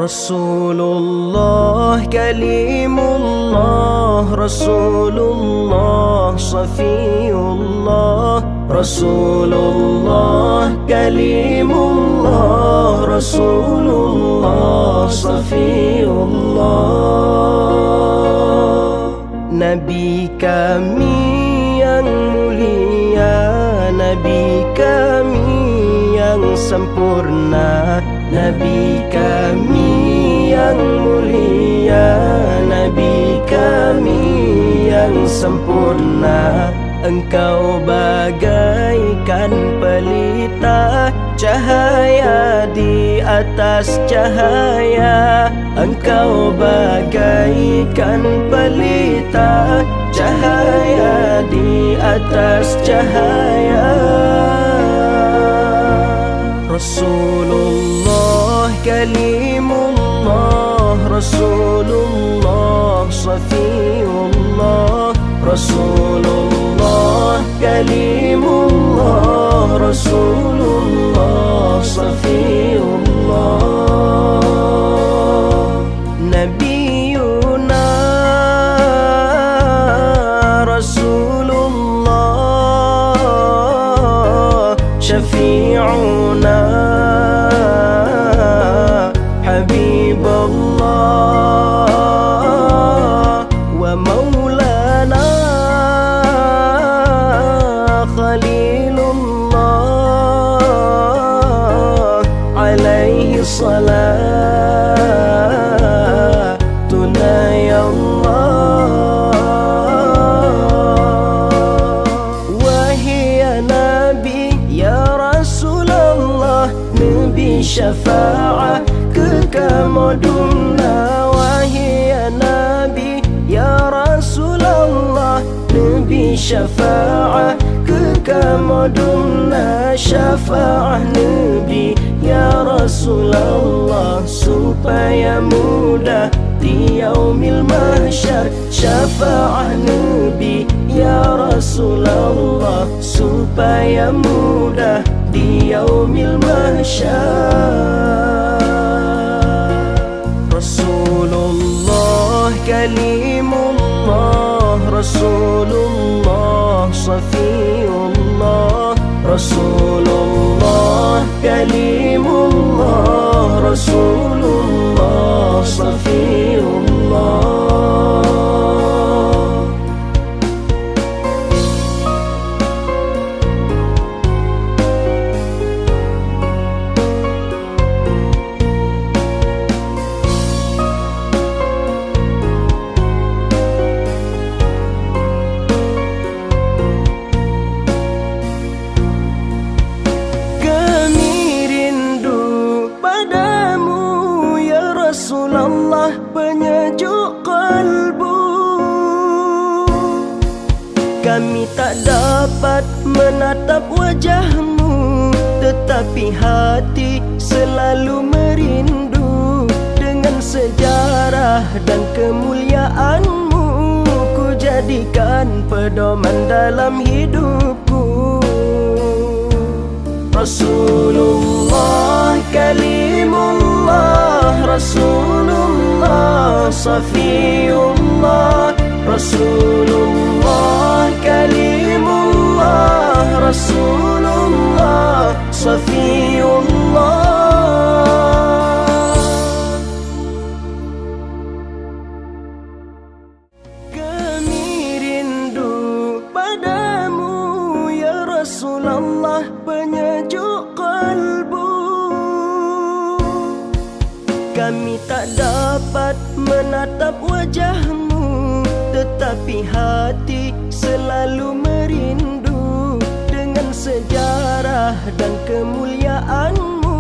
Rasulullah kalimullah, Rasulullah safiyullah, Rasulullah kalimullah, Rasulullah safiyullah. Nabi kami yang mulia, Nabi kami yang sempurna, Nabi kami yang mulia, Nabi kami yang sempurna. Engkau bagaikan pelita, cahaya di atas cahaya. Engkau bagaikan pelita, cahaya di atas cahaya. Rasulullah kalimullah, Rasulullah safiyullah, Rasulullah kalimullah, Rasulullah safiyullah. Nabiyuna Rasulullah syafi'una Habibullah wa maulana Khalilullah alaihi salatuna ya Allah. Wahai Nabi ya Rasulullah, Nabi syafa'ah kekamuduna. Wahai Nabi ya Rasulullah, Nabi syafa'ah kekamuduna. Syafa'ah Nabi ya Rasulullah supaya mudah di yaumil mahsyar. Syafa'ah Nabi ya Rasulullah supaya mudah di yaumil mahsyar. Rasulullah kalimullah, Rasulullah safiyullah, Rasulullah kalimullah, Rasulullah safiyullah. Rasulullah penyejuk kalbu, kami tak dapat menatap wajahmu, tetapi hati selalu merindu. Dengan sejarah dan kemuliaanmu, ku jadikan pedoman dalam hidupku. Rasulullah kalimullah, Rasulullah safiyullah, Rasulullah kalimullah, Rasulullah safiyullah. Kami rindu padamu ya Rasulullah penyejuk kalbu, kami tak dapat menatap wajahmu, tetapi hati selalu merindu. Dengan sejarah dan kemuliaanmu,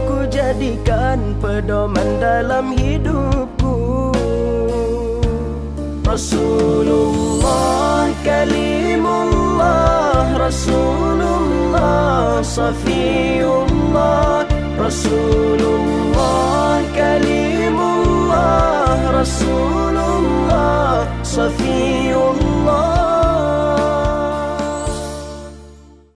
ku jadikan pedoman dalam hidupku. Rasulullah kalimullah, Rasulullah safiyullah, Habibullah, Rasulullah, Kalimullah, Rasulullah, Safiyullah.